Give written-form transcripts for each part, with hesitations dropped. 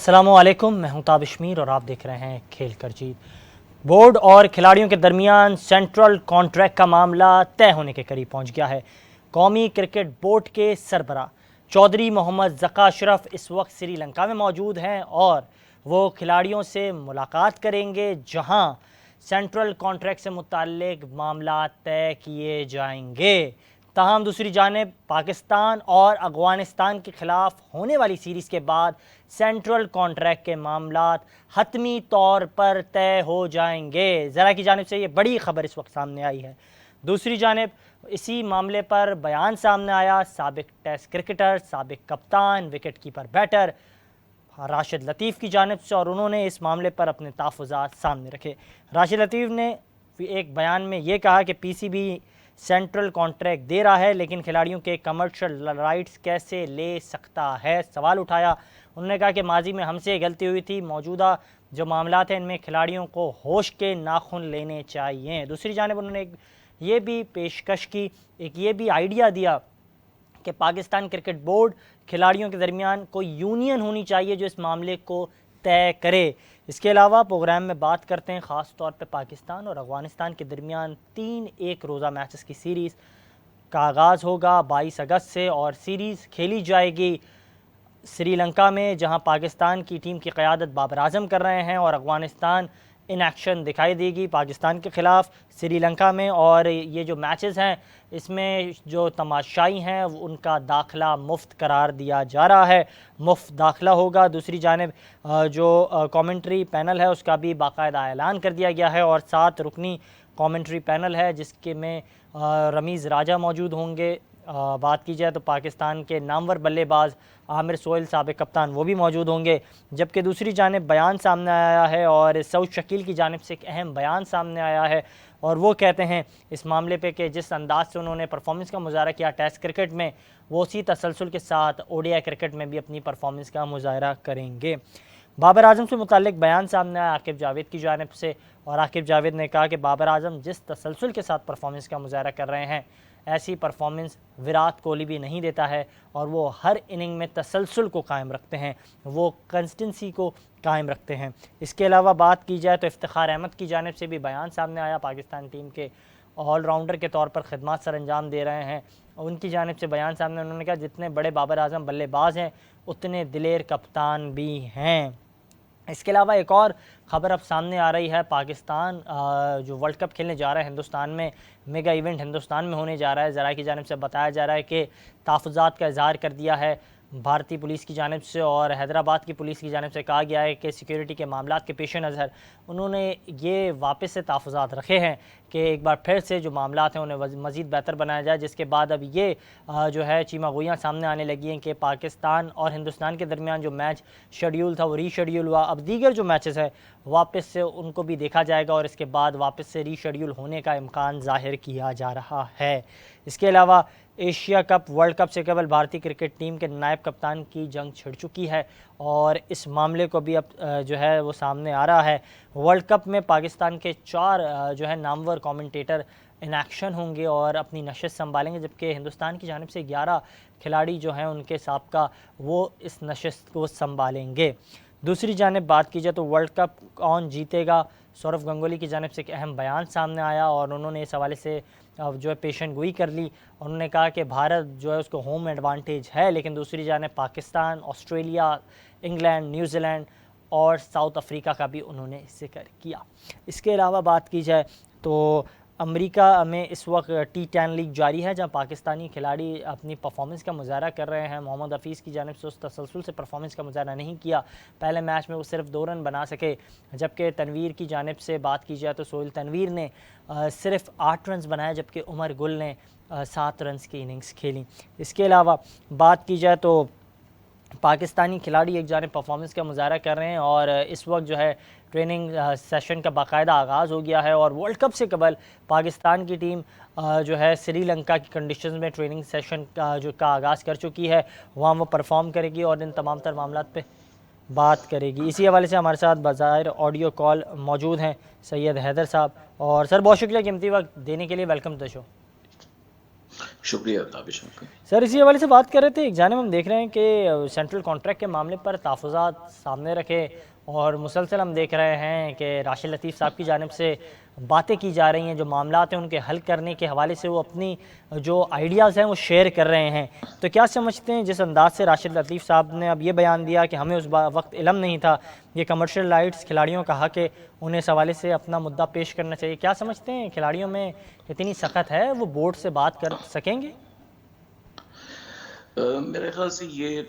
अस्सलामुअलैकुम, मैं हूं ताबिश मीर और आप देख रहे हैं खेल कर जीत। बोर्ड और खिलाड़ियों के दरमियान सेंट्रल कॉन्ट्रैक्ट का मामला तय होने के करीब पहुंच गया है। कौमी क्रिकेट बोर्ड के सरबराह चौधरी मोहम्मद ज़का अशरफ इस वक्त श्रीलंका में मौजूद हैं और वो खिलाड़ियों से मुलाकात करेंगे, जहां सेंट्रल कॉन्ट्रैक्ट से मुताल्लिक मामला तय किए जाएंगे। ताहम दूसरी जानिब पाकिस्तान और अफ़गानिस्तान के ख़िलाफ़ होने वाली सीरीज़ के बाद सेंट्रल कॉन्ट्रैक्ट के मामलात हतमी तौर पर तय हो जाएंगे। ज़रा की जानिब से ये बड़ी ख़बर इस वक्त सामने आई है। दूसरी जानिब इसी मामले पर बयान सामने आया साबिक टेस्ट क्रिकेटर, साबिक कप्तान, विकेट कीपर, बैटर राशिद लतीफ़ की जानिब से, और उन्होंने इस मामले पर अपने तहफ़्फ़ुज़ात सामने रखे। राशिद लतीफ़ ने एक बयान में ये कहा कि पीसीबी सेंट्रल कॉन्ट्रैक्ट दे रहा है लेकिन खिलाड़ियों के कमर्शियल राइट्स कैसे ले सकता है, सवाल उठाया। उन्होंने कहा कि माजी में हमसे गलती हुई थी, मौजूदा जो मामलात हैं इनमें खिलाड़ियों को होश के नाखून लेने चाहिए। दूसरी जानिब उन्होंने ये भी पेशकश की, एक ये भी आइडिया दिया कि पाकिस्तान क्रिकेट बोर्ड खिलाड़ियों के दरमियान कोई यूनियन होनी चाहिए जो इस मामले को तय करे। इसके अलावा प्रोग्राम में बात करते हैं ख़ास तौर पे पाकिस्तान और अफ़गानिस्तान के दरमियान 3 एक रोज़ा मैचेस की सीरीज़ का आगाज़ होगा 22 अगस्त से और सीरीज़ खेली जाएगी श्रीलंका में, जहां पाकिस्तान की टीम की क़यादत बाबर आज़म कर रहे हैं और अफ़गानिस्तान इन एक्शन दिखाई देगी पाकिस्तान के ख़िलाफ़ श्रीलंका में। और ये जो मैचेस हैं इसमें जो तमाशाई हैं उनका दाखिला मुफ्त करार दिया जा रहा है, मुफ्त दाखिला होगा। दूसरी जानिब जो कमेंट्री पैनल है उसका भी बाकायदा ऐलान कर दिया गया है और 7 रुकनी कमेंट्री पैनल है जिसके में रमीज़ राजा मौजूद होंगे। बात की जाए तो पाकिस्तान के नामवर बल्लेबाज आमिर सोहेल साबिक कप्तान वो भी मौजूद होंगे। जबकि दूसरी जानिब बयान सामने आया है और सऊद शकील की जानिब से एक अहम बयान सामने आया है और वो कहते हैं इस मामले पे कि जिस अंदाज से उन्होंने परफॉर्मेंस का मुजाहरा किया टेस्ट क्रिकेट में, वो उसी तसलसल के साथ ओडीआई क्रिकेट में भी अपनी परफॉर्मेंस का मुजाहरा करेंगे। बाबर आज़म से मुताल्लिक बयान सामने आया आकिब जावेद की जानिब से और आकिब जावेद ने कहा कि बाबर आज़म जिस तसलसल के साथ परफॉर्मेंस का मुजाहरा कर रहे हैं ऐसी परफॉर्मेंस विराट कोहली भी नहीं देता है और वो हर इनिंग में तसलसल को कायम रखते हैं, वो कंसिस्टेंसी को कायम रखते हैं। इसके अलावा बात की जाए तो इफ्तिखार अहमद की जानिब से भी बयान सामने आया, पाकिस्तान टीम के ऑलराउंडर के तौर पर खिदमत सर अंजाम दे रहे हैं, उनकी जानिब से बयान सामने। उन्होंने कहा जितने बड़े बाबर आज़म बल्लेबाज हैं उतने दिलेर कप्तान भी हैं। इसके अलावा एक और ख़बर अब सामने आ रही है, पाकिस्तान जो वर्ल्ड कप खेलने जा रहा है हिंदुस्तान में, मेगा इवेंट हिंदुस्तान में होने जा रहा है। ज़रा की जानिब से बताया जा रहा है कि तहफ़्फ़ुज़ात का इज़हार कर दिया है भारतीय पुलिस की जानिब से और हैदराबाद की पुलिस की जानिब से कहा गया है कि सिक्योरिटी के मामलात के पेश नज़र उन्होंने ये वापस से तहफ़्फ़ुज़ात रखे हैं कि एक बार फिर से जो मामलात हैं उन्हें मज़ीद बेहतर बनाया जाए, जिसके बाद अब ये जो है चीमा-गोइयाँ सामने आने लगी हैं कि पाकिस्तान और हिंदुस्तान के दरमियान जो मैच शेड्यूल था वो रीशेड्यूल हुआ। अब दीगर जो मैचेस है वापस से उनको भी देखा जाएगा और इसके बाद वापस से रीशेड्यूल होने का इम्कान ज़ाहिर किया जा रहा है। इसके अलावा एशिया कप वर्ल्ड कप से केवल भारतीय क्रिकेट टीम के नायब कप्तान की जंग छिड़ चुकी है और इस मामले को भी अब जो है वो सामने आ रहा है। वर्ल्ड कप में पाकिस्तान के 4 जो है नामवर कमेंटेटर इन एक्शन होंगे और अपनी नशिस्त संभालेंगे, जबकि हिंदुस्तान की जानिब से 11 खिलाड़ी जो हैं उनके साबका वो इस नशिस्त को संभालेंगे। दूसरी जानिब बात की जाए तो वर्ल्ड कप कौन जीतेगा, सौरव गंगोली की जानिब से एक अहम बयान सामने आया और उन्होंने इस हवाले से जो है पेशन गोई कर ली। उन्होंने कहा कि भारत जो है उसको होम एडवांटेज है, लेकिन दूसरी जानिब पाकिस्तान, ऑस्ट्रेलिया, इंग्लैंड, न्यूजीलैंड और साउथ अफ्रीका का भी उन्होंने जिक्र किया। इसके अलावा बात की जाए तो अमेरिका में इस वक्त T10 लीग जारी है जहां पाकिस्तानी खिलाड़ी अपनी परफॉर्मेंस का मुजाहरा कर रहे हैं। मोहम्मद हफीज़ की जानिब से उस तसलसल से परफॉर्मेंस का मुजाहरा नहीं किया, पहले मैच में वो सिर्फ 2 रन बना सके, जबकि तनवीर की जानिब से बात की जाए तो सोहेल तनवीर ने सिर्फ 8 रन बनाए जबकि उमर गुल ने 7 रन की इनिंग्स खेली। इसके अलावा बात की जाए तो पाकिस्तानी खिलाड़ी एक जानिब परफॉर्मेंस का मुजाहरा कर रहे हैं और इस वक्त जो है ट्रेनिंग सेशन का बाकायदा आगाज़ हो गया है और वर्ल्ड कप से कबल पाकिस्तान की टीम जो है श्रीलंका की कंडीशंस में ट्रेनिंग सेशन का आगाज़ कर चुकी है, वहाँ वो परफॉर्म करेगी और इन तमाम तर मामलात पे बात करेगी। इसी हवाले से हमारे साथ बाज़ाहिर ऑडियो कॉल मौजूद हैं सैयद हैदर साहब। और सर बहुत शुक्रिया कीमती वक्त देने के लिए, वेलकम टू द शो। शुक्रिया ताबिश आपका। सर इसी हवाले से बात कर रहे थे, एक जानिब हम देख रहे हैं कि सेंट्रल कॉन्ट्रैक्ट के मामले पर तहफ़्फ़ुज़ात सामने रखे और मुसलसल हम देख रहे हैं कि राशिद लतीफ़ साहब की जानिब से बातें की जा रही हैं, जो मामलात हैं उनके हल करने के हवाले से वो अपनी जो आइडियाज़ हैं वो शेयर कर रहे हैं। तो क्या समझते हैं जिस अंदाज़ से राशिद लतीफ़ साहब ने अब ये बयान दिया कि हमें उस वक्त इल्म नहीं था, ये कमर्शियल राइट्स खिलाड़ियों का हक़ है, उन्हें इस हवाले से अपना मुद्दा पेश करना चाहिए। क्या समझते हैं खिलाड़ियों में इतनी सख़्त है, वो बोर्ड से बात कर सकेंगे? मेरे ख्याल से ये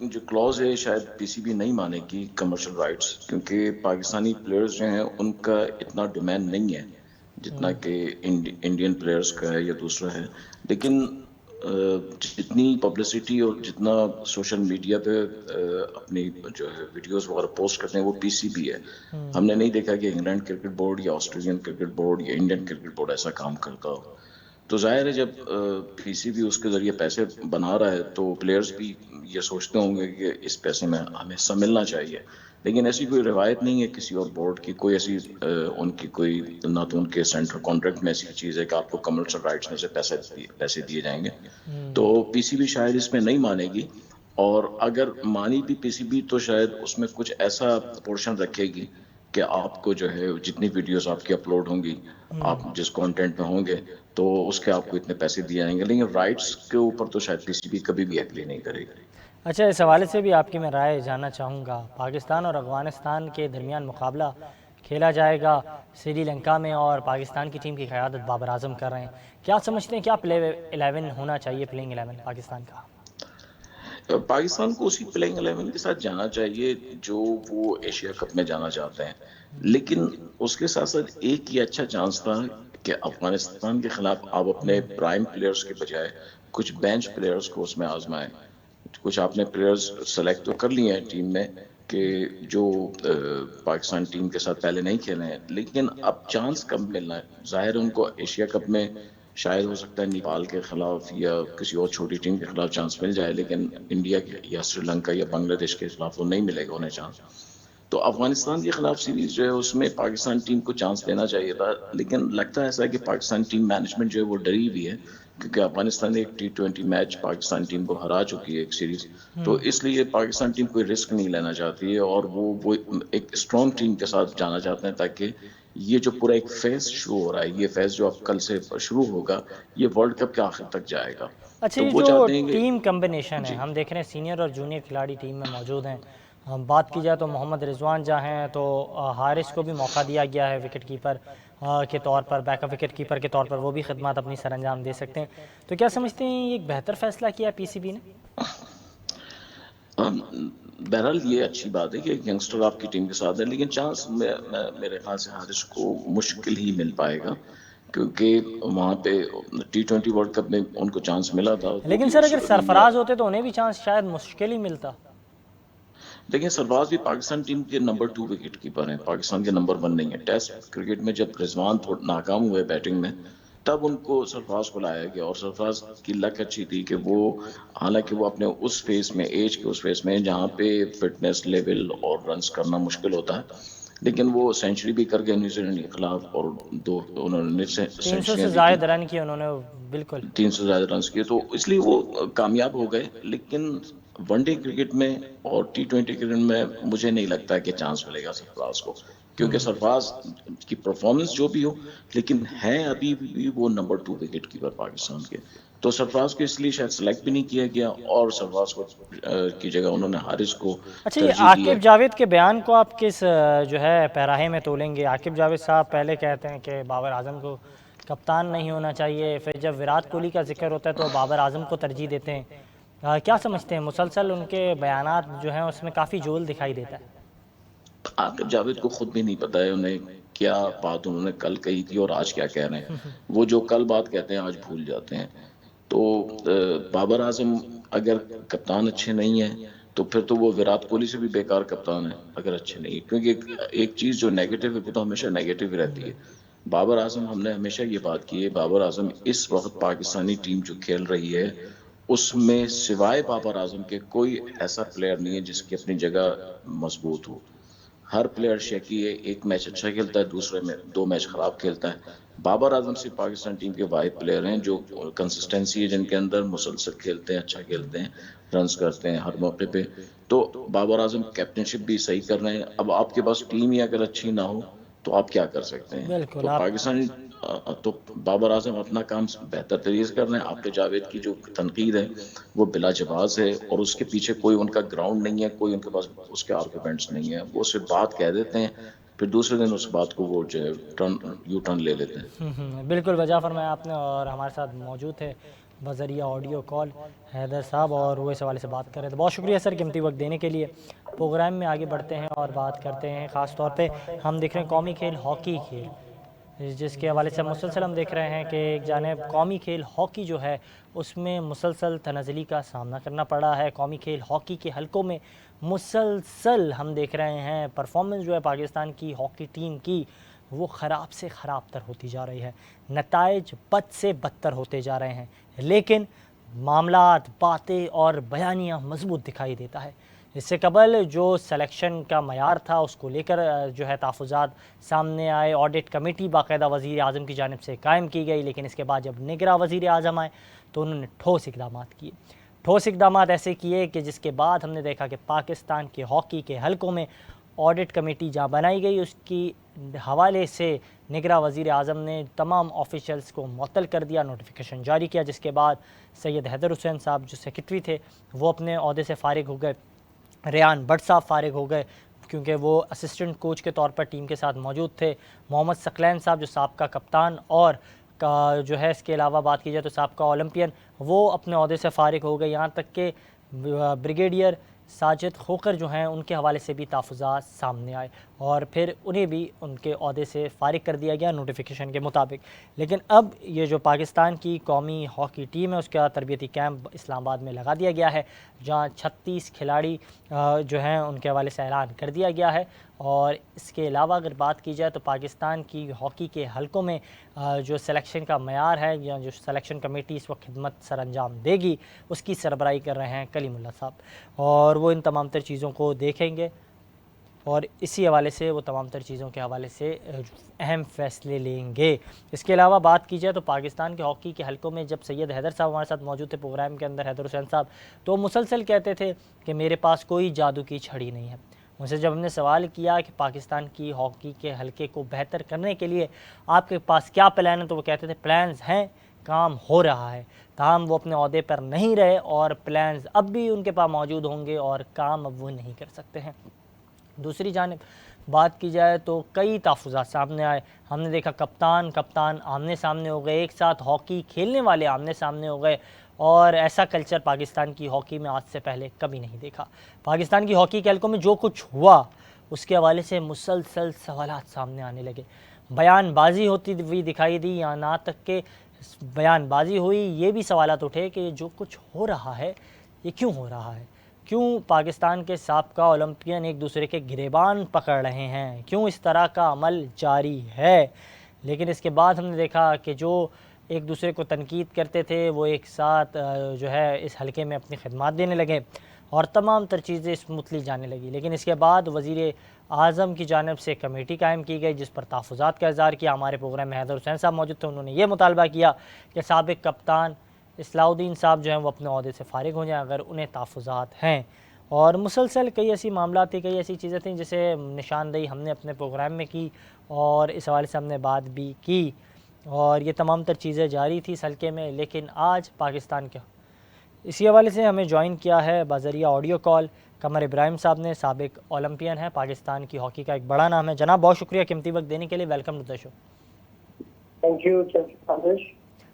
जो क्लॉज है शायद पीसीबी नहीं मानेगी कमर्शियल राइट्स, क्योंकि पाकिस्तानी प्लेयर्स जो हैं उनका इतना डिमांड नहीं है जितना हुँ। कि इंडियन प्लेयर्स का है या दूसरा है। लेकिन जितनी पब्लिसिटी और जितना सोशल मीडिया पे अपनी जो है वीडियोस वगैरह पोस्ट करते हैं वो पीसीबी है। हुँ। हमने नहीं देखा कि इंग्लैंड क्रिकेट बोर्ड या ऑस्ट्रेलियन क्रिकेट बोर्ड या इंडियन क्रिकेट बोर्ड ऐसा काम करता हो। तो जाहिर है जब पीसीबी उसके जरिए पैसे बना रहा है तो प्लेयर्स भी ये सोचते होंगे कि इस पैसे में हमें हिस्सा मिलना चाहिए। लेकिन ऐसी कोई रिवायत नहीं है किसी और बोर्ड की, कोई ऐसी उनकी कोई ना तो उनके सेंट्रल कॉन्ट्रैक्ट में ऐसी चीज़ है कि आपको कमर्शियल राइट्स में से पैसे दिए जाएंगे। तो हुँ। पीसीबी शायद इसमें नहीं मानेगी, और अगर मानी भी पीसीबी तो शायद उसमें कुछ ऐसा पोर्शन रखेगी कि आपको जो है जितनी वीडियोस आपकी अपलोड होंगी, आप हुँ। जिस कंटेंट में होंगे, तो उसके आपको इतने पैसे दिए जाएंगे। लेकिन राइट्स के ऊपर तो शायद पीसीबी कभी भी एग्री नहीं करेगी। अच्छा, इस हवाले से भी आपकी मैं राय जानना चाहूँगा। पाकिस्तान और अफ़गानिस्तान के दरमियान मुकाबला खेला जाएगा श्रीलंका में और पाकिस्तान की टीम की क़यादत बाबर आज़म कर रहे हैं। क्या समझते हैं क्या प्ले 11 होना चाहिए, प्लेइंग 11 पाकिस्तान का? पाकिस्तान को उसी प्लेइंग 11 के साथ जाना चाहिए जो वो एशिया कप में जाना चाहते हैं। लेकिन उसके साथ साथ एक ही अच्छा चांस था कि अफगानिस्तान के खिलाफ आप अपने प्राइम प्लेयर्स के बजाय कुछ बेंच प्लेयर्स को उसमें आजमाएं। कुछ आपने प्लेयर्स सेलेक्ट तो कर लिए हैं टीम में कि जो पाकिस्तान टीम के साथ पहले नहीं खेले हैं, लेकिन अब चांस कब मिलना है। जाहिर है उनको एशिया कप में शायद हो सकता है नेपाल के खिलाफ या किसी और छोटी टीम के खिलाफ चांस मिल जाए, लेकिन इंडिया या श्रीलंका या बांग्लादेश के खिलाफ तो नहीं मिलेगा उन्हें चांस। तो अफगानिस्तान के खिलाफ सीरीज जो है उसमें पाकिस्तान टीम को चांस देना चाहिए था, लेकिन लगता है ऐसा है कि पाकिस्तान टीम मैनेजमेंट जो है वो डरी हुई है, क्योंकि अफगानिस्तान ने एक T20 मैच पाकिस्तान टीम को हरा चुकी है एक सीरीज। तो इसलिए पाकिस्तान टीम कोई रिस्क नहीं लेना चाहती है और वो एक स्ट्रॉन्ग टीम के साथ जाना चाहते हैं, ताकि ये जो पूरा एक फेज शुरू हो रहा है, ये फेज जो अब कल से शुरू होगा, ये वर्ल्ड कप के आखिर तक जाएगा। अच्छा, तो ये वो जो चाहते हैं टीम कम्बिनेशन है, जी। हम देख रहे हैं सीनियर और जूनियर खिलाड़ी टीम में मौजूद हैं। हम बात की जाए तो मोहम्मद रिजवान जहाँ हैं तो हारिस को भी मौका दिया गया है विकेट कीपर के तौर पर, बैकअप विकेट कीपर के तौर पर वो भी खिदमत अपनी सरअंजाम दे सकते हैं। तो क्या समझते हैं ये एक बेहतर फैसला किया पीसीबी ने? बहरहाल ये अच्छी बात है कि एक यंगस्टर आपकी टीम के साथ है, लेकिन चांस मेरे ख्याल से हारिस को मुश्किल ही मिल पाएगा, क्योंकि वहाँ पे T20 वर्ल्ड कप में उनको चांस मिला था, वो लेकिन भी सर उस अगर इंडिया। सरफराज होते तो उन्हें भी चांस शायद मुश्किल ही मिलता। लेकिन सरफराज भी पाकिस्तान टीम के नंबर 2 विकेट कीपर हैं, पाकिस्तान के नंबर 1 नहीं है। टेस्ट क्रिकेट में जब रिजवान थोड़ा नाकाम हुए बैटिंग में, तब उनको सरफराज को लाया गया, और सरफराज की लक अच्छी थी कि वो, हालांकि वो अपने उस फेस में, एज के उस फेस में जहाँ पे फिटनेस लेवल और रन्स करना मुश्किल होता है, लेकिन वो सेंचुरी भी कर गए न्यूजीलैंड के खिलाफ, और दो उन्होंने 300 से सेंचुरियां भी की। ज़ायद रन किए उन्होंने, बिल्कुल। 300 से ज्यादा रन किए, तो इसलिए वो कामयाब हो गए। लेकिन वनडे क्रिकेट में और T20 क्रिकेट में मुझे नहीं लगता है कि चांस मिलेगा सरफराज को, क्योंकि सरफराज की परफॉर्मेंस जो भी हो, लेकिन है अभी भी वो नंबर 2 विकेट कीपर पाकिस्तान के। तो सरफराज को इसलिए शायद सेलेक्ट भी नहीं किया गया, और सरफराज को की जगह उन्होंने हारिस को अच्छा, ये तरजीह दी है। आकिब जावेद के बयान को आप किस जो है पैराहे में तोलेंगे? आकिब जावेद साहब पहले कहते हैं कि बाबर आजम को कप्तान नहीं होना चाहिए, फिर जब विराट कोहली का जिक्र होता है तो बाबर आजम को तरजीह देते हैं। क्या समझते हैं, मुसलसल उनके बयानात जो हैं उसमें काफ़ी जोल दिखाई देता है। आकिब जावेद को खुद भी नहीं पता है उन्हें क्या बात उन्होंने कल कही थी और आज क्या कह रहे हैं। वो जो कल बात कहते हैं आज भूल जाते हैं। तो बाबर आजम अगर कप्तान अच्छे नहीं है, तो फिर तो वो विराट कोहली से भी बेकार कप्तान है अगर अच्छे नहीं है, क्योंकि एक चीज जो नेगेटिव है वो तो हमेशा नेगेटिव ही रहती है। बाबर आजम, हमने हमेशा ये बात की है, बाबर आजम इस वक्त पाकिस्तानी टीम जो खेल रही है उसमें सिवाय बाबर आजम के कोई ऐसा प्लेयर नहीं है जिसकी अपनी जगह मजबूत हो। हर प्लेयर शेकी है, एक मैच अच्छा खेलता है, दूसरे में 2 मैच खराब खेलता है। बाबर आजम सिर्फ पाकिस्तान टीम के वाहिद प्लेयर हैं जो कंसिस्टेंसी है, जिनके अंदर मुसलसल खेलते हैं, अच्छा खेलते हैं, रन्स करते हैं हर मौके पे। तो बाबर आजम कैप्टनशिप भी सही कर रहे हैं। अब आपके पास टीम ही अगर अच्छी ना हो तो आप क्या कर सकते हैं? बिल्कुल तो आप पाकिस्तानी तो बाबर आजम अपना काम बेहतर तरीके से कर रहे हैं। आपके जावेद की जो तनकीद है वो बिला जवाज है, और उसके पीछे कोई उनका ग्राउंड नहीं है, कोई उनके पास उसके आर्गूमेंट्स नहीं है। वो सिर्फ बात कह देते हैं, फिर दूसरे दिन उस बात को वो जो है टर्न ले लेते हैं। बिल्कुल वजह फरमाया आपने। और हमारे साथ मौजूद थे बजरिया ऑडियो कॉल हैदर साहब, और वो इस हवाले से बात कर रहे थे। बहुत शुक्रिया सर कीमती वक्त देने के लिए। प्रोग्राम में आगे बढ़ते हैं और बात करते हैं। ख़ास तौर पे हम देख रहे हैं कौमी खेल हॉकी खेल, जिसके हवाले से मुसलसल हम देख रहे हैं कि एक जानिब कौमी खेल हॉकी जो है उसमें मुसलसल तनाज़ली का सामना करना पड़ा है। कौमी खेल हॉकी के हलकों में मुसलसल हम देख रहे हैं परफॉर्मेंस जो है पाकिस्तान की हॉकी टीम की वो ख़राब से ख़राब तर होती जा रही है, नताइज बद से बदतर होते जा रहे हैं, लेकिन मामलात, बातें और बयानियाँ मजबूत दिखाई देता है। इससे कबल जो सिलेक्शन का मयार था उसको लेकर जो है तहफ़्फ़ुज़ात सामने आए। ऑडिट कमेटी बाकायदा वज़ीर आज़म की जानिब से कायम की गई, लेकिन इसके बाद जब निगरां वज़ीर आज़म आए तो उन्होंने ठोस इक़दाम किए। ठोस इक़दाम ऐसे किए कि जिसके बाद हमने देखा कि पाकिस्तान के हॉकी के हलकों में ऑडिट कमेटी जहाँ बनाई गई उसकी हवाले से निगरां वज़ीर आज़म ने तमाम ऑफिशल्स को मुअत्तल कर दिया, नोटिफिकेशन जारी किया, जिसके बाद सैयद हैदर हुसैन साहब जो सेक्रेटरी थे वो अपने अहदे से फ़ारिग हो गए। रेहान भट्ट साहब फ़ारिग हो गए क्योंकि वो असिस्टेंट कोच के तौर पर टीम के साथ मौजूद थे। मोहम्मद सकलैन साहब जो साबका कप्तान और का जो है, इसके अलावा बात की जाए तो साबका ओलंपियन, वो अपने अहदे से फ़ारिग हो गए। यहाँ तक कि ब्रिगेडियर साजिद खोकर जो हैं उनके हवाले से भी तहफ़्फ़ुज़ात सामने आए और फिर उन्हें भी उनके अहदे से फ़ारिग कर दिया गया नोटिफिकेशन के मुताबिक। लेकिन अब ये जो पाकिस्तान की कौमी हॉकी टीम है उसका तरबियती कैंप इस्लामाबाद में लगा दिया गया है, जहाँ 36 खिलाड़ी जो हैं उनके हवाले से ऐलान कर दिया गया है। और इसके अलावा अगर बात की जाए तो पाकिस्तान की हॉकी के हलकों में जो सिलेक्शन का मयार है या जो सिलेक्शन कमेटी इस वक्त खिदमत सर अंजाम देगी उसकी सरबराही कर रहे हैं कलीमुल्लाह साहब, और वो इन तमाम तर चीज़ों को देखेंगे और इसी हवाले से वो तमाम तर चीज़ों के हवाले से अहम फ़ैसले लेंगे। इसके अलावा बात की जाए तो पाकिस्तान के हॉकी के हलकों में जब सैयद हैदर साहब हमारे साथ मौजूद थे प्रोग्राम के अंदर, हैदर हुसैन साहब, तो मुसलसल कहते थे कि मेरे पास कोई जादू की छड़ी नहीं है। उनसे जब हमने सवाल किया कि पाकिस्तान की हॉकी के हलके को बेहतर करने के लिए आपके पास क्या प्लान है, तो वो कहते थे प्लान्स हैं, काम हो रहा है। ताहम वो अपने अहदे पर नहीं रहे और प्लान्स अब भी उनके पास मौजूद होंगे और काम अब वो नहीं कर सकते हैं। दूसरी जानिब बात की जाए तो कई तहफ़्फ़ुज़ात सामने आए। हमने देखा कप्तान आमने सामने हो गए, एक साथ हॉकी खेलने वाले आमने सामने हो गए, और ऐसा कल्चर पाकिस्तान की हॉकी में आज से पहले कभी नहीं देखा। पाकिस्तान की हॉकी के हलकों में जो कुछ हुआ उसके हवाले से मुसलसल सवालात सामने आने लगे। बयानबाजी होती हुई दिखाई दी, या ना तक के बयानबाजी हुई, ये भी सवालात उठे कि जो कुछ हो रहा है ये क्यों हो रहा है, क्यों पाकिस्तान के साबका ओलंपियन एक दूसरे के गिरेबान पकड़ रहे हैं, क्यों इस तरह का अमल जारी है। लेकिन इसके बाद हमने देखा कि जो एक दूसरे को तनकीद करते थे वो एक साथ जो है इस हलके में अपनी खिदमत देने लगे और तमाम तर चीज़ें स्मूथली जाने लगी। लेकिन इसके बाद वज़ीर आज़म की जानिब से कमेटी कायम की गई जिस पर तहफ़्फ़ुज़ात का इज़हार किया। हमारे प्रोग्राम में हैदर हुसैन साहब मौजूद थे, उन्होंने ये मुतालबा किया कि साबिक़ कप्तान इस्लाउद्दीन साहब जो हैं वो अपने अहदे से फ़ारिग हो जाएँ अगर उन्हें तहफ़्फ़ुज़ात हैं। और मुसलसल कई ऐसी मामलात थी, कई ऐसी चीज़ें थीं जिसे निशानदेही हमने अपने प्रोग्राम में की और इस हवाले से हमने बात भी की, और ये तमाम तर चीज़ें जारी थी इस हल्के में। लेकिन आज पाकिस्तान के इसी हवाले से हमें ज्वाइन किया है बज़रिया ऑडियो कॉल कमर इब्राहिम साहब ने, साबिक़ ओलंपियन है, पाकिस्तान की हॉकी का एक बड़ा नाम है। जनाब बहुत शुक्रिया कीमती वक्त देने के लिए, welcome to the show. Thank you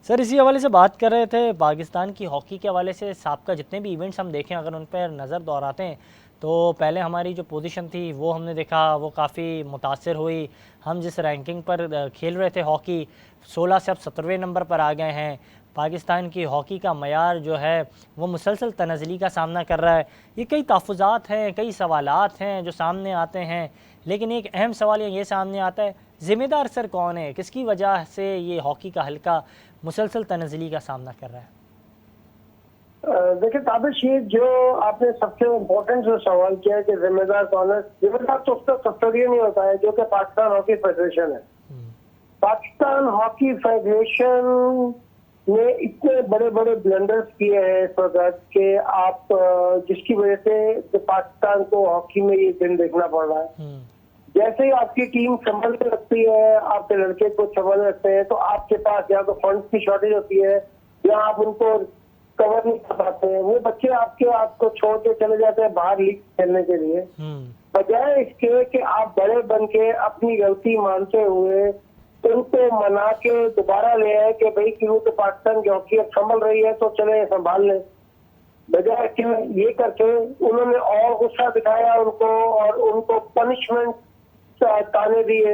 sir, इसी हवाले से बात कर रहे थे पाकिस्तान की हॉकी के हवाले से। साबका जितने भी इवेंट्स हम देखें अगर उन पर नज़र दोहराते हैं तो पहले हमारी जो पोजीशन थी वो हमने देखा वो काफ़ी मुतासर हुई। हम जिस रैंकिंग पर खेल रहे थे हॉकी 16 से अब 17वें नंबर पर आ गए हैं। पाकिस्तान की हॉकी का मयार जो है वो मुसलसल तनज़ली का सामना कर रहा है। ये कई तहफ़्फ़ुज़ात हैं, कई सवालात हैं जो सामने आते हैं, लेकिन एक अहम सवाल ये सामने आता है, ज़िम्मेदार सर कौन है, किसकी वजह से ये हॉकी का हल्का मुसलसल तनज़ली का सामना कर रहा है? देखिए ताबिश, ये जो आपने सबसे इम्पोर्टेंट जो सवाल किया है कि जिम्मेदार कौन है, जिम्मेदार तो उसका कस्टोडियन ही होता है, जो कि पाकिस्तान हॉकी फेडरेशन है। पाकिस्तान हॉकी फेडरेशन ने इतने बड़े बड़े ब्लंडर्स किए हैं इस वक्त के आप जिसकी वजह से पाकिस्तान को हॉकी में ये दिन देखना पड़ रहा है। जैसे ही आपकी टीम संभलने लगती है, आपके लड़के को संभालने लगते हैं, तो आपके पास या तो फंड्स की शॉर्टेज होती है या आप उनको कवर नहीं कर पाते हैं। वो बच्चे आपको छोड़ के चले जाते हैं बाहर लीग खेलने के लिए, बजाय इसके कि आप बड़े बन के अपनी गलती मानते हुए उनको मना के दोबारा ले आए कि भाई क्यों तो पाकिस्तान की हॉकी अब संभल रही है तो चले संभाल लें। बजाय कि ये करके उन्होंने और गुस्सा दिखाया उनको और उनको पनिशमेंट ताने दिए।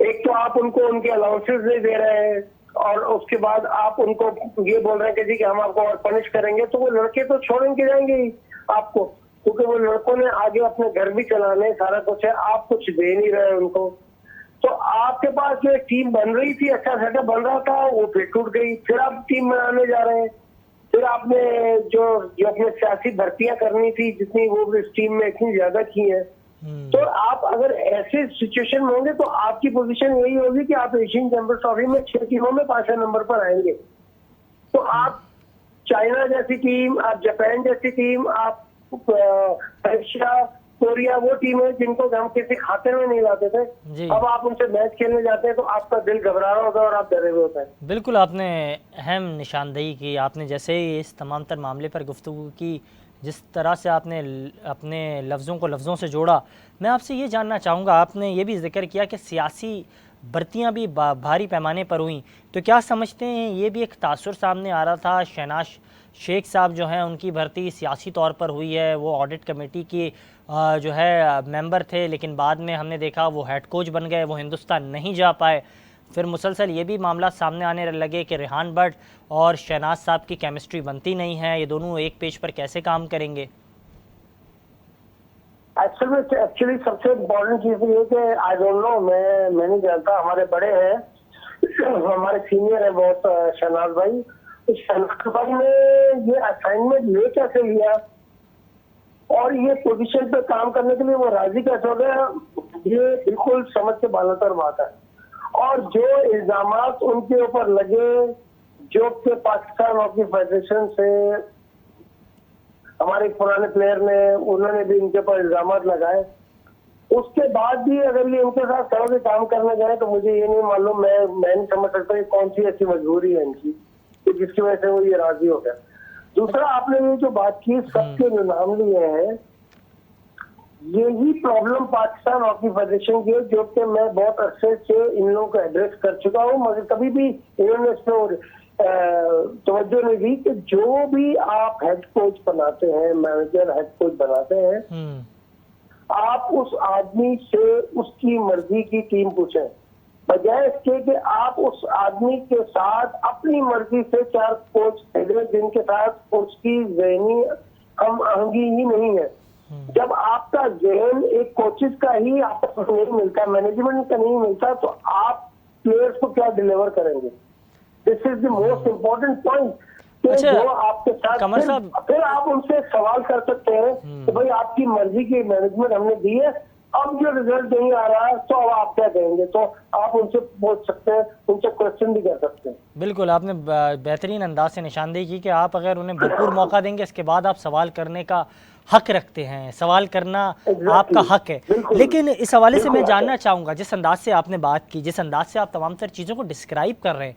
एक तो आप उनको उनके अलाउंसेस नहीं दे रहे हैं और उसके बाद आप उनको ये बोल रहे हैं कि जी कि हम आपको और पनिश करेंगे, तो वो लड़के तो छोड़ेंगे जाएंगे ही आपको, क्योंकि वो लड़कों ने आगे अपने घर भी चलाने सारा कुछ है, आप कुछ दे नहीं रहे उनको। तो आपके पास जो टीम बन रही थी, अच्छा सेटअप बन रहा था, वो फिर टूट गई। फिर आप टीम बनाने जा रहे हैं, फिर आपने जो अपने सियासी भर्तियां करनी थी जितनी, वो इस टीम में इतनी ज्यादा की है। तो आप अगर ऐसे सिचुएशन में होंगे तो आपकी पोजीशन यही होगी कि आप एशियन चैंपियंस ट्रॉफी में 6 टीमों में 5वें नंबर पर आएंगे। तो आप चाइना जैसी टीम, आप जापान जैसी टीम, आप रशिया, कोरिया, वो टीम है जिनको हम किसी खाते में नहीं लाते थे, अब आप उनसे मैच खेलने जाते हैं तो आपका दिल घबरा रहा होता है और आप डरे हुए होते हैं। बिल्कुल, आपने अहम निशानदेही की। आपने जैसे ही इस तमाम तर मामले पर गुफ्तगू की, जिस तरह से आपने अपने लफ्ज़ों को लफ्ज़ों से जोड़ा, मैं आपसे ये जानना चाहूँगा, आपने ये भी जिक्र किया कि सियासी भर्तियाँ भी भारी पैमाने पर हुई, तो क्या समझते हैं ये भी एक तासुर सामने आ रहा था? शहनाज शेख साहब जो हैं उनकी भर्ती सियासी तौर पर हुई है, वो ऑडिट कमेटी की जो है मेंबर थे, लेकिन बाद में हमने देखा वो हेड कोच बन गए, वो हिंदुस्तान नहीं जा पाए। फिर मुसलसल ये भी मामला सामने आने लगे कि रेहान भट्ट और शहनाज साहब की केमिस्ट्री बनती नहीं है, ये दोनों एक पेज पर कैसे काम करेंगे? एक्चुअली सबसे इम्पोर्टेंट चीज ये कि आई डोंट नो, मैं नहीं जानता, हमारे बड़े हैं हमारे सीनियर है बहुत शहनाज भाई, शहनाज भाई ने ये असाइनमेंट ले कैसे लिया और ये पोजीशन पे काम करने के लिए वो राजी कैसे हो गया, ये बिल्कुल समझ से बालातर बात है। और जो इल्जामात उनके ऊपर लगे, जो कि पाकिस्तान हॉकी फेडरेशन से हमारे पुराने प्लेयर ने, उन्होंने भी इनके ऊपर इल्जामात लगाए, उसके बाद भी अगर ये इनके साथ सड़क पे काम करने जाए तो मुझे ये नहीं मालूम, मैं नहीं समझ सकता कौन सी ऐसी मजबूरी है इनकी कि जिसकी वजह से वो ये राजी हो गया। दूसरा, आपने ये जो बात की सबके जो नाम लिए हैं, यही प्रॉब्लम पाकिस्तान हॉकी फेडरेशन की है, जो कि मैं बहुत अरसे से इन लोगों को एड्रेस कर चुका हूँ, मगर कभी भी इन्होंने इसमें तवज्जो नहीं दी कि जो भी आप हेड कोच बनाते हैं, मैनेजर हेड कोच बनाते हैं, आप उस आदमी से उसकी मर्जी की टीम पूछें, बजाय इसके कि आप उस आदमी के साथ अपनी मर्जी से 4 कोच भेजें जिनके साथ उसकी ज़हनी हम आहंगी ही नहीं है। जब आपका जहन एक कोचेस का ही आपको नहीं मिलता, मैनेजमेंट का नहीं मिलता, तो आप प्लेयर्स को क्या डिलीवर करेंगे? This is the most important point. अच्छा, जो आपके साथ कमर साहब, फिर आप उनसे सवाल कर सकते हैं कि भाई आपकी मर्जी की मैनेजमेंट हमने दी है, अब जो रिजल्ट नहीं आ रहा है तो अब आप क्या कहेंगे? तो आप उनसे पूछ सकते हैं, उनसे क्वेश्चन भी कर सकते हैं। बिल्कुल, आपने बेहतरीन अंदाज से निशानदेही की कि आप अगर उन्हें भरपूर मौका देंगे, इसके बाद आप सवाल करने का हक रखते हैं, सवाल करना आपका हक है। लेकिन इस हवाले से मैं जानना चाहूँगा, जिस अंदाज से आपने बात की, जिस अंदाज से आप तमाम तर चीज़ों को डिस्क्राइब कर रहे हैं,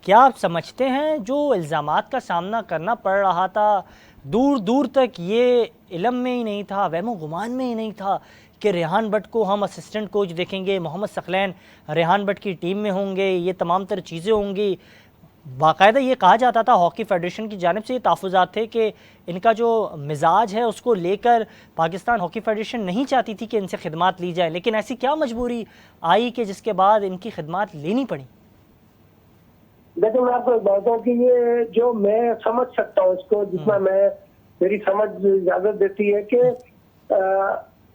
क्या आप समझते हैं जो इल्ज़ामात का सामना करना पड़ रहा था, दूर दूर तक ये इल्म में ही नहीं था, वहमो गुमान में ही नहीं था कि रेहान भट्ट को हम असिस्टेंट कोच देखेंगे, मोहम्मद सकलैन रेहान भट्ट की टीम में होंगे, ये तमाम तर चीज़ें होंगी? बाकायदा ये कहा जाता था, हॉकी फेडरेशन की जानिब से ये तहफ़्फ़ुज़ात थे कि इनका जो मिजाज है उसको लेकर पाकिस्तान हॉकी फेडरेशन नहीं चाहती थी कि इनसे खिदमात ली जाए, लेकिन ऐसी क्या मजबूरी आई कि जिसके बाद इनकी खिदमात लेनी पड़ी? देखो, मैं आपको एक बात बताऊं कि ये जो मैं समझ सकता हूँ इसको, जितना मेरी समझ इजाजत देती है कि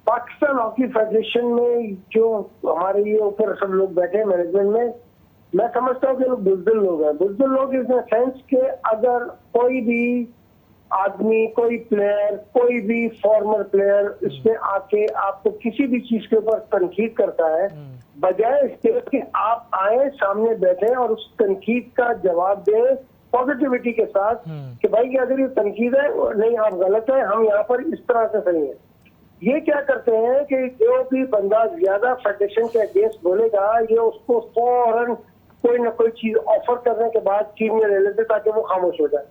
पाकिस्तान हॉकी फेडरेशन में जो हमारे ये ऊपर सब लोग बैठे हैं मैनेजमेंट में, मैं समझता हूँ कि लोग बुज़दिल लोग हैं। बुज़दिल लोग इस सेंस के अगर कोई भी आदमी, कोई प्लेयर, कोई भी फॉर्मर प्लेयर इसमें आके आपको किसी भी चीज के ऊपर तनकीद करता है, बजाय इसके कि आप आए सामने बैठे और उस तनकीद का जवाब दें पॉजिटिविटी के साथ कि भाई कि अगर ये तनकीद है, नहीं आप गलत है, हम यहाँ पर इस तरह से सही है। ये क्या करते हैं कि जो भी बंदा ज्यादा फेडरेशन के अगेंस्ट बोलेगा, ये उसको फौरन कोई ना कोई चीज ऑफर करने के बाद टीम में ले लेते ताकि वो खामोश हो जाए।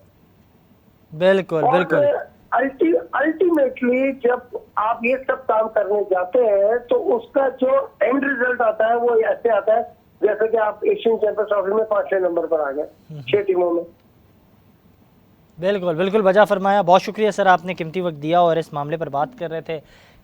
बिल्कुल बिल्कुल। अल्टीमेटली जब आप ये सब काम करने जाते हैं तो उसका जो एंड रिजल्ट आता है वो ऐसे आता है जैसे कि आप एशियन चैंपियंस ट्रॉफी में 5 नंबर पर आ गए 6 टीमों में। बिल्कुल बिल्कुल वजह फरमाया। बहुत शुक्रिया सर, आपने कीमती वक्त दिया और इस मामले पर बात कर रहे थे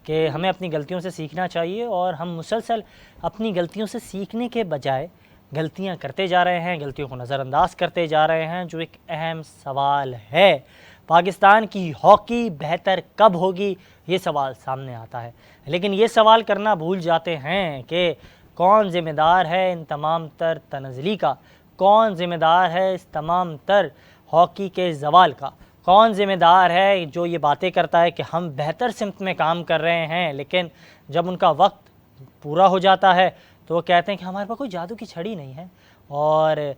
कि हमें अपनी गलतियों से सीखना चाहिए और हम मुसलसल अपनी गलतियों से सीखने के बजाय गलतियां करते जा रहे हैं, गलतियों को नज़रअंदाज करते जा रहे हैं, जो एक अहम सवाल है। पाकिस्तान की हॉकी बेहतर कब होगी, ये सवाल सामने आता है, लेकिन ये सवाल करना भूल जाते हैं कि कौन ज़िम्मेदार है इन तमाम तर तनज़ली का, कौन ज़िम्मेदार है इस तमाम तर हॉकी के ज़वाल का, कौन ज़िम्मेदार है जो ये बातें करता है कि हम बेहतर सिमत में काम कर रहे हैं, लेकिन जब उनका वक्त पूरा हो जाता है तो वो कहते हैं कि हमारे पास कोई जादू की छड़ी नहीं है और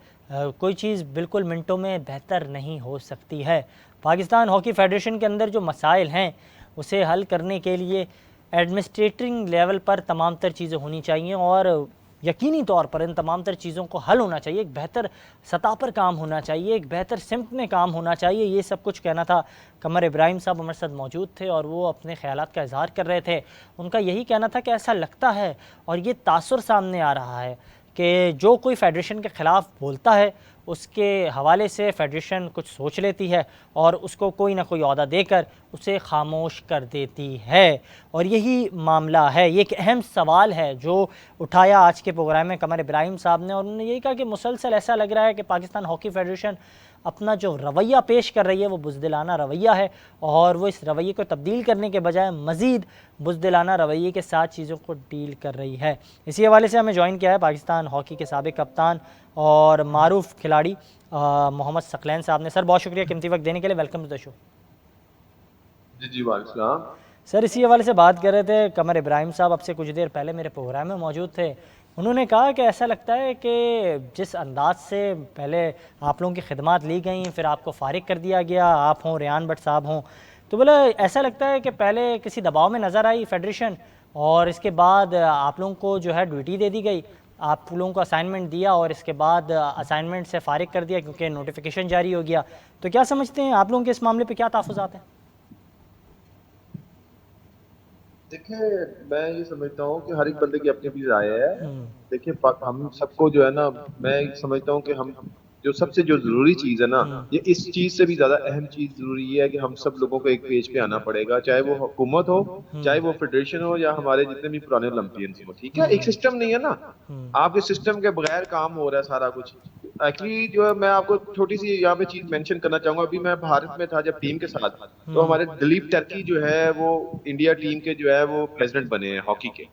कोई चीज़ बिल्कुल मिनटों में बेहतर नहीं हो सकती है। पाकिस्तान हॉकी फेडरेशन के अंदर जो मसाइल हैं उसे हल करने के लिए एडमिनिस्ट्रेटिंग लेवल पर तमाम तर चीज़ें होनी चाहिए और यकीनी तौर पर इन तमाम तर चीज़ों को हल होना चाहिए, एक बेहतर सतह पर काम होना चाहिए, एक बेहतर सिमत में काम होना चाहिए। ये सब कुछ कहना था। कमर इब्राहिम साहब हमारे साथ मौजूद थे और वो अपने ख़यालात का इज़हार कर रहे थे। उनका यही कहना था कि ऐसा लगता है और ये तासुर सामने आ रहा है कि जो कोई फेडरेशन के ख़िलाफ़ बोलता है उसके हवाले से फेडरेशन कुछ सोच लेती है और उसको कोई ना कोई ओहदा देकर उसे खामोश कर देती है। और यही मामला है, ये एक अहम सवाल है जो उठाया आज के प्रोग्राम में कमर इब्राहिम साहब ने, और उन्होंने यही कहा कि मुसलसल ऐसा लग रहा है कि पाकिस्तान हॉकी फेडरेशन अपना जो रवैया पेश कर रही है वो बुज़दिलाना रवैया है और वो इस रवैये को तब्दील करने के बजाय मज़ीद बुज़दिलाना रवैये के साथ चीज़ों को डील कर रही है। इसी हवाले से हमें ज्वाइन किया है पाकिस्तान हॉकी के साबिक़ कप्तान और मारूफ खिलाड़ी मोहम्मद सकलैन साहब ने। सर बहुत शुक्रिया कीमती वक्त देने के लिए, वेलकम टू द शो। जी वालेकुम सर इसी हवाले से बात कर रहे थे, कमर इब्राहिम साहब आपसे कुछ देर पहले मेरे प्रोग्राम में मौजूद थे। उन्होंने कहा कि ऐसा लगता है कि जिस अंदाज से पहले आप लोगों की खिदमात ली गई, फिर आपको फ़ारिग कर दिया गया, आप हों रेहान भट्ट साहब हों, तो बोला ऐसा लगता है कि पहले किसी दबाव में नज़र आई फेडरेशन और इसके बाद आप लोगों को जो है ड्यूटी दे दी गई, आप लोगों को असाइनमेंट दिया और इसके बाद असाइनमेंट से फ़ारिग कर दिया क्योंकि नोटिफिकेशन जारी हो गया। तो क्या समझते हैं आप लोगों के इस मामले पर क्या तहफ़्फ़ुज़ात हैं? देखिए, मैं ये समझता हूँ कि हर एक बंदे की अपनी अपनी राय है। देखिए, हम सबको जो है ना, मैं समझता हूँ कि हम जो सबसे जो जरूरी चीज है ना, ये इस चीज से भी ज्यादा अहम चीज जरूरी है कि हम सब लोगों को एक पेज पे आना पड़ेगा, चाहे वो हुकूमत हो, चाहे वो फेडरेशन हो या हमारे जितने भी पुराने ओलंपियंस हो। ठीक है, एक सिस्टम नहीं है ना, आपके सिस्टम के बगैर काम हो रहा है सारा कुछ। एक्चुअली जो है, मैं आपको छोटी सी यहाँ पे चीज मेंशन करना चाहूंगा। अभी मैं भारत में था जब टीम के साथ, तो हमारे दिलीप टर्की जो है वो इंडिया टीम के जो है वो प्रेसिडेंट बने हैं हॉकी के।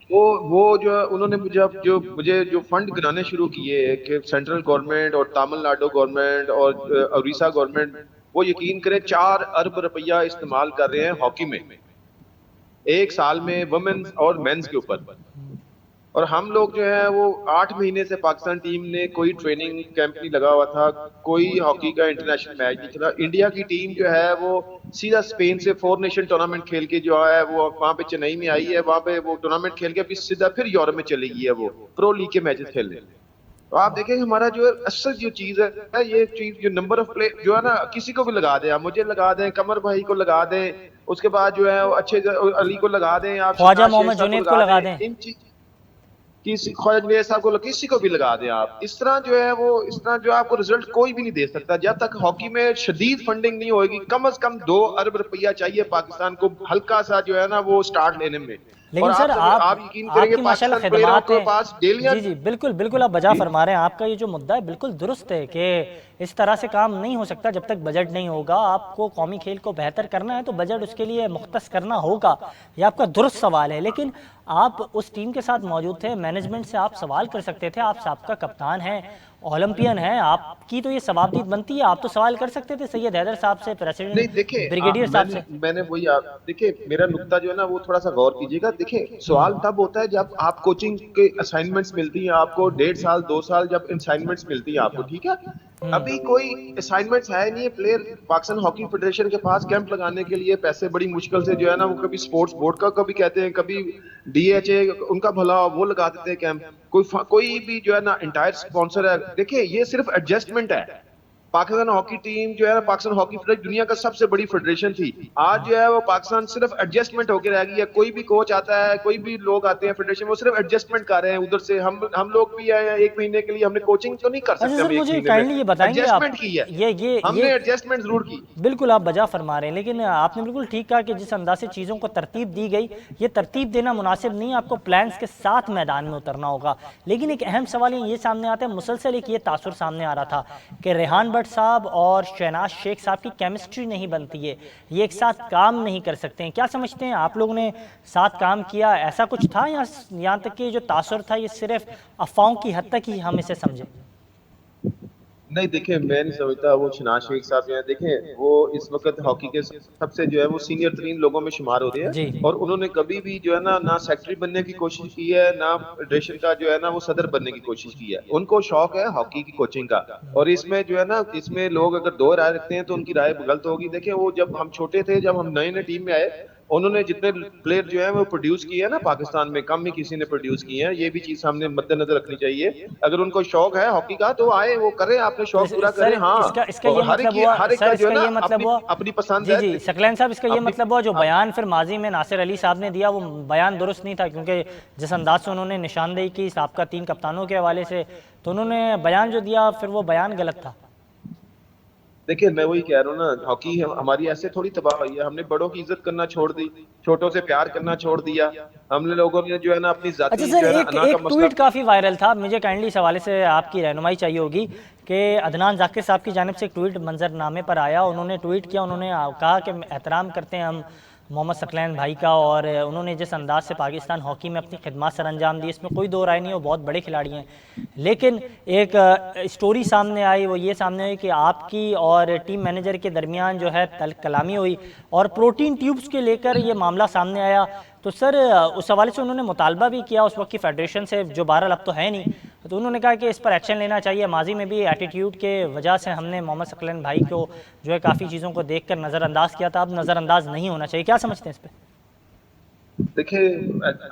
वो जो है उन्होंने मुझे जो फंड गिराने शुरू किए कि सेंट्रल गवर्नमेंट और तमिलनाडु गवर्नमेंट और उड़ीसा गवर्नमेंट, वो यकीन करें 4 अरब रुपया इस्तेमाल कर रहे हैं हॉकी में एक साल में, वुमेन्स और मेंस के ऊपर। और हम लोग जो है वो 8 महीने से पाकिस्तान टीम ने कोई ट्रेनिंग कैंप नहीं लगा हुआ था, कोई हॉकी का इंटरनेशनल मैच नहीं चला। इंडिया की टीम जो है वो सीधा स्पेन से 4 नेशन टूर्नामेंट खेल के जो है वो वहाँ पे चेन्नई में आई है, वहाँ पे वो टूर्नामेंट खेल के फिर सीधा फिर यूरोप में चली गई है वो प्रो लीग के मैचेस खेलने। तो आप देखें हमारा जो है असल जो चीज है, ये चीज जो नंबर ऑफ प्ले जो है ना, किसी को भी लगा दें, आप मुझे लगा दें, कमर भाई को लगा दें, उसके बाद जो है अच्छे अली को लगा दें, आप ख्वाजा मोहम्मद जुनैद को लगा दें, किसी ख्वाजा साहब को, किसी को भी लगा दें आप। इस तरह जो है वो, इस तरह जो आपको रिजल्ट कोई भी नहीं दे सकता जब तक हॉकी में शदीद फंडिंग नहीं होगी। कम से कम 2 अरब रुपया चाहिए पाकिस्तान को हल्का सा जो है ना वो स्टार्ट लेने में। लेकिन सर आप यकीन करेंगे माशाल्लाह खिदमात के पास जी जी बिल्कुल बिल्कुल आप बजा फरमा रहे हैं। आपका ये जो मुद्दा है बिल्कुल दुरुस्त है कि इस तरह से काम नहीं हो सकता जब तक बजट नहीं होगा। आपको कौमी खेल को बेहतर करना है तो बजट उसके लिए मुख्तस करना होगा, ये आपका दुरुस्त सवाल है। लेकिन आप उस टीम के साथ मौजूद थे, मैनेजमेंट से आप सवाल कर सकते थे, आप साबका कप्तान हैं ओलंपियन हैं, आपकी तो ये सवाबदीद बनती है, आप तो सवाल कर सकते थे सैयद हैदर साहब से, नहीं प्रेसिडेंट देखिए ब्रिगेडियर साहब से। मैंने वही आप देखिए, मेरा नुक्ता जो है ना वो थोड़ा सा गौर कीजिएगा। देखिए सवाल तब होता है जब आप कोचिंग के असाइनमेंट्स मिलती हैं आपको, 1.5 साल 2 साल जब असाइनमेंट्स मिलती हैं आपको, ठीक है। अभी कोई असाइनमेंट्स है नहीं है, प्लेयर पाकिस्तान हॉकी फेडरेशन के पास कैंप लगाने के लिए पैसे बड़ी मुश्किल से जो है ना वो कभी स्पोर्ट्स बोर्ड का कभी कहते हैं, कभी DHA उनका भला वो लगा देते हैं कैंप। कोई भी जो है ना इंटायर स्पॉन्सर है। देखिए ये सिर्फ एडजस्टमेंट है। पाकिस्तान हॉकी टीम जो है ना, पाकिस्तान हॉकी फेडरेशन दुनिया का सबसे बड़ी फेडरेशन थी, आज जो है वो पाकिस्तान सिर्फ एडजस्टमेंट होकर रह गई है। कोई भी कोच आता है, कोई भी लोग आते हैं फेडरेशन, वो सिर्फ एडजस्टमेंट कर रहे हैं उधर से। हम लोग भी आए हैं 1 महीने के लिए, हमने कोचिंग तो नहीं कर अच्छा सकते सर, हम 1 मुझे महीने काइंडली में, ये बताएंगे आप, एडजस्टमेंट की है, हमने ये एडजस्टमेंट जरूर की। बिल्कुल आप बजा फरमा रहे हैं, लेकिन आपने बिल्कुल ठीक कहा कि जिस अंदाज से चीज़ों को तरतीब दी गई, ये तरतीब देना मुनासिब नहीं है, आपको प्लान्स के साथ मैदान में उतरना होगा। लेकिन एक अहम सवाल ये सामने आता है, मुसलसल एक ये तासुर सामने आ रहा था कि रेहान भट्ट साहब और शहनाज शेख साहब की केमिस्ट्री नहीं बनती है, ये एक साथ काम नहीं कर सकते हैं। क्या समझते हैं, आप लोगों ने साथ काम किया, ऐसा कुछ था, या यहाँ तक कि जो तासुर था ये सिर्फ अफवाहों की हद तक ही हम इसे समझें? नहीं देखिए, मैं नहीं समझता। वो शहनाज शेख साहब जो है, देखें वो इस वक्त हॉकी के सबसे जो है वो सीनियर तरीन लोगों में शुमार हो रहे जी। हैं, और उन्होंने कभी भी जो है ना सेक्रेटरी बनने की कोशिश की है, ना फेडरेशन का जो है ना वो सदर बनने की कोशिश की है। उनको शौक है हॉकी की कोचिंग का, और इसमें जो है ना, इसमें लोग अगर 2 राय रखते हैं तो उनकी राय गलत होगी। देखिए वो जब हम छोटे थे, जब हम नए नए टीम में आए, उन्होंने जितने प्लेयर जो है वो प्रोड्यूस किए हैं ना पाकिस्तान में, कम ही किसी ने प्रोड्यूस किए हैं। ये भी चीज सामने मद्देनजर रखनी चाहिए। अगर उनको शौक है हॉकी का तो आए, वो करें, आपने शौक पूरा सर, करें। हाँ, इसका ये मतलब हुआ, हर एक सर का जो इसका है ये ना मतलब हुआ, अपनी पसंद जी है। जी सकलैन साहब, इसका ये अपनी- मतलब हुआ जो बयान फिर माजी में नासिर अली साहब ने दिया, वो बयान दुरुस्त नहीं था, क्योंकि जिस अंदाज से उन्होंने निशानदेही की साबका 3 कप्तानों के हवाले से, तो उन्होंने बयान जो दिया फिर वो बयान गलत था। देखिए मैं वही कह रहा हूँ ना, हॉकी हमारी ऐसे थोड़ी तबाह हुई है। हमने बड़ों की इज्जत करना छोड़ दी, छोटों से प्यार करना छोड़ दिया। हमने लोगों ने जो है ना अपनी अच्छा जाति सर, जो है ना एक अना का मसला। ट्वीट काफ़ी वायरल था, मुझे काइंडली इस हवाले से आपकी रहनुमाई चाहिए होगी कि अदनान जाकिर साहब की जानिब से एक ट्वीट मंजरनामे पर आया। उन्होंने ट्वीट किया, उन्होंने कहा कि एहतराम करते हैं हम मोहम्मद सकलैन भाई का, और उन्होंने जिस अंदाज से पाकिस्तान हॉकी में अपनी खिदमत सर अंजाम दी, इसमें कोई दो राय नहीं, वो बहुत बड़े खिलाड़ी हैं। लेकिन एक स्टोरी सामने आई, वो ये सामने आई कि आपकी और टीम मैनेजर के दरमियान जो है कलामी हुई, और प्रोटीन ट्यूब्स के लेकर ये मामला सामने आया। तो सर उस हवाले से उन्होंने मुतालबा भी किया उस वक्त की फेडरेशन से, जो बहरहाल अब तो है नहीं, तो उन्होंने कहा कि इस पर एक्शन लेना चाहिए। माजी में भी एटीट्यूड के वजह से हमने मोहम्मद सकलैन भाई को जो है काफ़ी चीज़ों को देखकर नज़रअंदाज किया था, अब नज़रअंदाज नहीं होना चाहिए। क्या समझते हैं इस पर? देखिए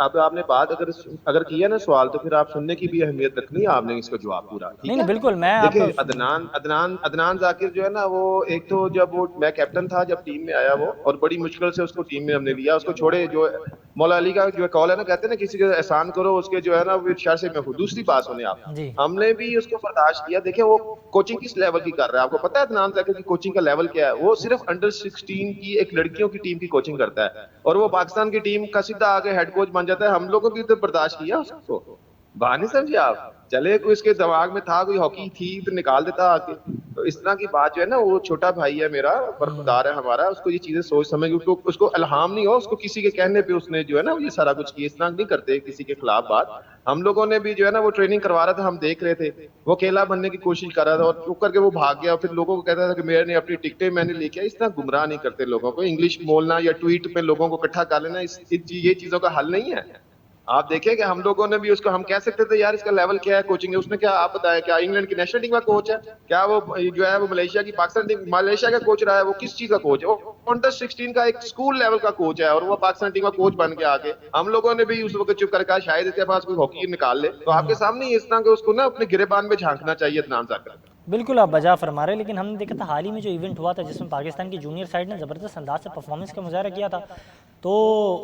अब आपने बात अगर किया ना सवाल, तो फिर आप सुनने की भी अहमियत रखनी है, आपने इसका जवाब पूरा ठीक नहीं है। नहीं बिल्कुल, मैं देखिए आपको अदनान जाकिर जो है ना, वो एक तो जब वो मैं कैप्टन था जब टीम में आया वो, और बड़ी मुश्किल से उसको टीम में हमने लिया। उसको छोड़े, जो मौला अली का जो कॉल है ना, कहते हैं ना किसी का एहसान करो उसके जो है ना वो शर से महफूज। दूसरी बात सुने आप, जी। हमने भी उसको बर्दाश्त किया। देखिए वो कोचिंग किस लेवल की कर रहा है, आपको पता है अदनान जाकिर की कोचिंग का लेवल क्या है? वो सिर्फ अंडर-16 की एक लड़कियों की टीम की कोचिंग करता है, और वो पाकिस्तान की टीम का सीधा आगे हेड कोच बन जाता है। हम लोगों भी तो बर्दाश्त किया उसको, बात नहीं समझे आप? चले कोई इसके दिमाग में था, कोई हॉकी थी तो निकाल देता आके। तो इस तरह की बात जो है ना, वो छोटा भाई है मेरा, बरखुरदार है हमारा, उसको ये चीजें सोच समझ, उसको इल्हाम नहीं हो, उसको किसी के कहने पे उसने जो है ना ये सारा कुछ किया। इस तरह नहीं करते किसी के खिलाफ बात। हम लोगों ने भी जो है ना वो ट्रेनिंग करवा रहा था, हम देख रहे थे, वो अकेला बनने की कोशिश कर रहा था, और चुप करके वो भाग गया। फिर लोगों को कहता था कि मैंने अपनी टिकटें मैंने लेके। इस तरह गुमराह नहीं करते लोगों को, इंग्लिश बोलना या ट्वीट पे लोगों को इकट्ठा कर लेना ये चीजों का हल नहीं है। आप देखें कि हम लोगों ने भी उसको, हम कह सकते थे यार इसका लेवल क्या है कोचिंग है, उसने क्या आप बताया, क्या इंग्लैंड की नेशनल टीम का कोच है? क्या वो जो है वो मलेशिया की पाकिस्तान टीम, मलेशिया का कोच रहा है? वो किस चीज का कोच है? वो अंडर-16 का एक स्कूल लेवल का कोच है, और वो पाकिस्तान टीम का कोच बन के आगे। हम लोगों ने भी उस वक्त चुप करके कहा शायद इसके पास कोई हॉकी निकाल ले। तो आपके सामने ही इस तरह के उसको ना अपने गिरेबान में झांकना चाहिए अदनान जाकिर। बिल्कुल आप बजा फरमा रहे हैं, लेकिन हमने देखा था हाल ही में जो इवेंट हुआ था जिसमें पाकिस्तान की जूनियर साइड ने ज़बरदस्त अंदाज से परफॉर्मेंस का मुजाहरा किया था, तो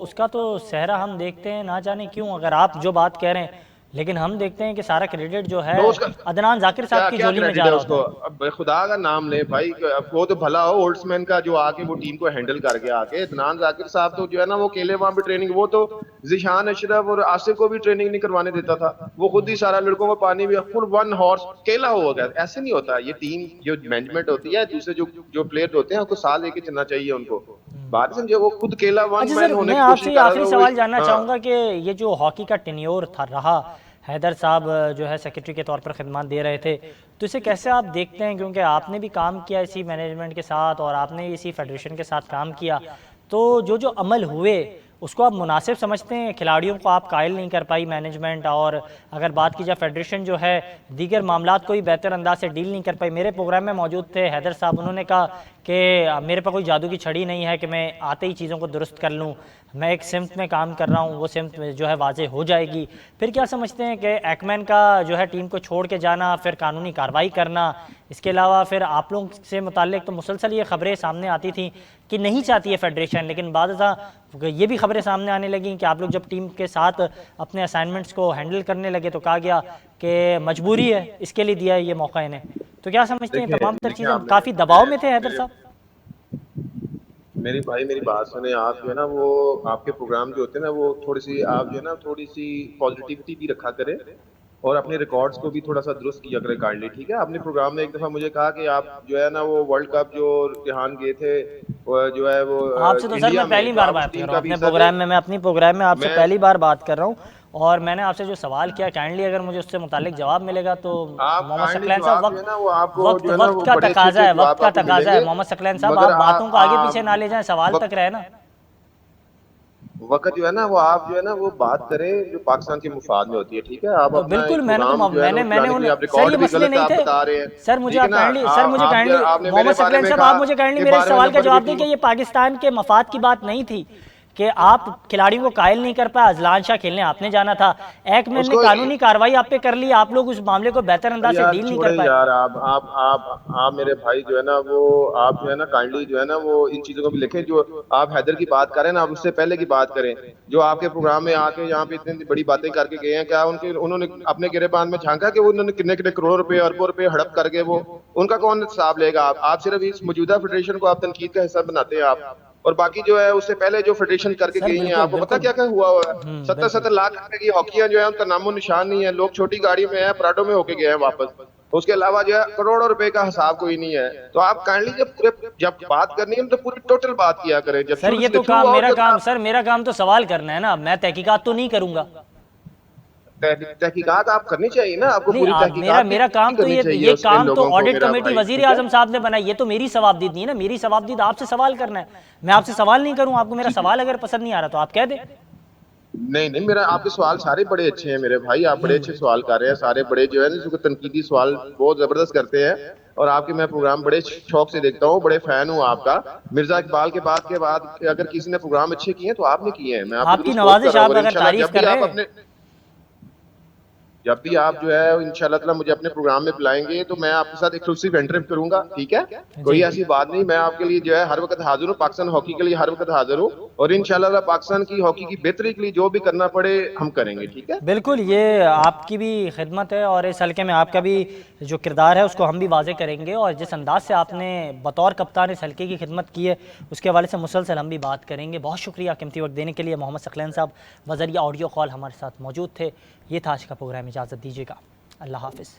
उसका तो सेहरा हम देखते हैं, ना जाने क्यों, अगर आप जो बात कह रहे हैं, लेकिन हम देखते हैं कि सारा क्रेडिट जो है तो उसका अदनान जाकिर साहब की क्या झोली में क्रेडिट जा है रहा उसको? होता है। अब खुदा का नाम ले भाई, वो तो भला हो ओल्ड्समैन का जो आके वो टीम को हैंडल करके आके। अदनान जाकिर साहब तो जो है ना वो अकेले वहां पे ट्रेनिंग, वो तो जिशान अशरफ और आसिफ को भी ट्रेनिंग नहीं करवाने देता था, वो खुद ही सारा लड़कों को पानी भी फुल 1 हॉर्स अकेला हो गया। ऐसे नहीं होता, ये टीम जो मैनेजमेंट होती है, दूसरे जो प्लेयर होते हैं उनको साथ लेके चलना चाहिए उनको। बात समझे, वो खुद अकेला 1 अच्छा मैन सर, होने मैं की कोशिश आपसे कर रहा आखिरी था। सवाल जानना हाँ। चाहूँगा कि ये जो हॉकी का टेन्योर था रहा हैदर साहब जो है सेक्रेटरी के तौर पर खिदमत दे रहे थे, तो इसे कैसे आप देखते हैं? क्योंकि आपने भी काम किया इसी मैनेजमेंट के साथ और आपने इसी फेडरेशन के साथ काम किया, तो जो अमल हुए उसको आप मुनासिब समझते हैं? खिलाड़ियों को आप कायल नहीं कर पाई मैनेजमेंट, और अगर बात की जाए फेडरेशन जो है दीगर मामलात को भी बेहतर अंदाज से डील नहीं कर पाई। मेरे प्रोग्राम में मौजूद थे हैदर साहब, उन्होंने कहा कि मेरे पास कोई जादू की छड़ी नहीं है कि मैं आते ही चीज़ों को दुरुस्त कर लूँ, मैं एक सिमत में काम कर रहा हूँ, वो सिमत जो है वाजे हो जाएगी। फिर क्या समझते हैं कि एक्मैन का जो है टीम को छोड़ के जाना, फिर कानूनी कार्रवाई करना, इसके अलावा फिर आप लोग से मुताल्लिक तो मुसलसल ये खबरें सामने आती थी कि नहीं चाहती है फेडरेशन, लेकिन बाद ये भी खबरें सामने आने लगी कि आप लोग जब टीम के साथ अपने असाइनमेंट्स को हैंडल करने लगे तो कहा गया कि मजबूरी है, इसके लिए दिया है ये मौका इन्हें। तो क्या समझते हैं तमाम तर चीज़ें काफ़ी दबाव में थे हैदर साहब? मेरी बात सुने आप, जो है ना वो आपके प्रोग्राम जो होते हैं ना वो थोड़ी सी आप जो है ना थोड़ी सी पॉजिटिविटी भी रखा करें और अपने रिकॉर्ड्स को भी थोड़ा सा दुरुस्त किया करें काइंडली, ठीक है? आपने प्रोग्राम में एक दफा मुझे कहा कि आप जो है ना वो वर्ल्ड कप जो रिहान गए थे वो जो है वो आपसे तो सर मैं पहली बार बात कर रहा हूँ अपने प्रोग्राम में, मैं अपनी प्रोग्राम में आपसे पहली बार बात कर रहा हूँ, और मैंने आपसे जो सवाल किया काइंडली अगर मुझे उससे मुतालिक जवाब मिलेगा तो मोहम्मद सकलैन साहब वक्त का तकाजा है, वक्त का तकाजा है। मोहम्मद सकलैन साहब आप बातों को आगे पीछे ना ले जाएं, सवाल तक रहे ना। वक्त जो है ना वो आप जो है ना वो बात करें जो पाकिस्तान के मुफाद में होती है, ठीक है? आप तो बिल्कुल मैंने सर ये मसले नहीं थे सर, मुझे काइंडली मोहम्मद सकलैन साहब आप मुझे काइंडली मेरे सवाल का जवाब दें कि ये पाकिस्तान के मफाद की बात नहीं थी कि आप खिलाड़ियों को कायल नहीं कर पाए, अजलान शाह खेलने आपने जाना था, एक्मैन ने कानूनी कार्रवाई आप पे कर ली, आप लोग उस मामले को बेहतर अंदाज से डील नहीं कर पाए। यार आप मेरे भाई जो है ना वो आप जो है ना काइंडली जो है ना वो इन चीजों को भी लिखें। जो आप हैदर की बात करें ना, आप उससे पहले की बात करें जो आपके प्रोग्राम में आके यहाँ पे इतनी बड़ी बातें करके गए हैं, क्या उन्होंने अपने गिरेबान में झांका कि वो उन्होंने कितने कितने करोड़ों रुपए अरबों रुपए हड़प करके वो उनका कौन हिसाब लेगा? आप सिर्फ इस मौजूदा फेडरेशन को आप तनकीद का हिस्सा बनाते हैं आप, और बाकी जो है उससे पहले जो फेडरेशन करके गई हैं आपको पता क्या क्या हुआ है? 70-70 लाख रुपए की हॉकियां जो है उनका नामो निशान नहीं है, लोग छोटी गाड़ी में है प्राडो में होके गए हैं वापस, उसके अलावा जो है करोड़ों रुपए का हिसाब कोई नहीं है। तो आप काइंडली जब बात करनी है तो पूरी टोटल बात किया करें। जब सर ये तो काम मेरा काम तो सवाल करना है ना, मैं तहकीकात तो नहीं करूंगा। तहकीकात आप करनी चाहिए ना, आपको पूरी तहकीकात मेरा काम तो ये काम तो ऑडिट कमेटी वजीर आजम साहब ने बनाई, ये तो मेरी सवाबदीद नहीं है ना, मेरी सवाबदीद आपसे सवाल करना है, मैं आपसे सवाल नहीं करूं, आपको मेरा सवाल अगर पसंद नहीं आ रहा तो आप कह दें। नहीं मेरा आपके सवाल सारे बड़े अच्छे हैं मेरे भाई, आप बड़े अच्छे सवाल कर रहे हैं, सारे बड़े जो है ना तनकीदी सवाल बहुत जबरदस्त करते हैं, और आपके मैं प्रोग्राम बड़े शौक से देखता हूँ, बड़े फैन हूँ आपका। मिर्जा इकबाल के बाद अगर किसी ने प्रोग्राम अच्छे किए हैं तो आपने किए हैं, मैं आपकी नवाजिश आप अगर तारीफ कर रहे हैं। जब भी आप जो है इंशाल्लाह ताला मुझे अपने प्रोग्राम में बुलाएंगे तो मैं आपके साथ एक्सक्लूसिव इंटरव्यू करूंगा, ठीक है? कोई ऐसी बात नहीं, मैं आपके लिए जो है हर वक्त हाजिर हूँ, पाकिस्तान हॉकी के लिए हर वक्त हाजिर हूँ, और इंशाल्लाह पाकिस्तान की हॉकी की बेहतरी के लिए जो भी करना पड़े हम करेंगे, ठीक है? बिल्कुल, ये आपकी भी खिदमत है और इस हल्के में आपका भी जो किरदार है उसको हम भी वाजे करेंगे, और जिस अंदाज से आपने बतौर कप्तान इस हल्के की खिदमत की है उसके हवाले से मुसलसल हम भी बात करेंगे। बहुत शुक्रिया कीमती वक्त देने के लिए। मोहम्मद सकलैन साहब बज़रिया ऑडियो कॉल हमारे साथ मौजूद थे। ये था आज का प्रोग्राम, इजाज़त दीजिएगा, अल्लाह हाफ़िज़।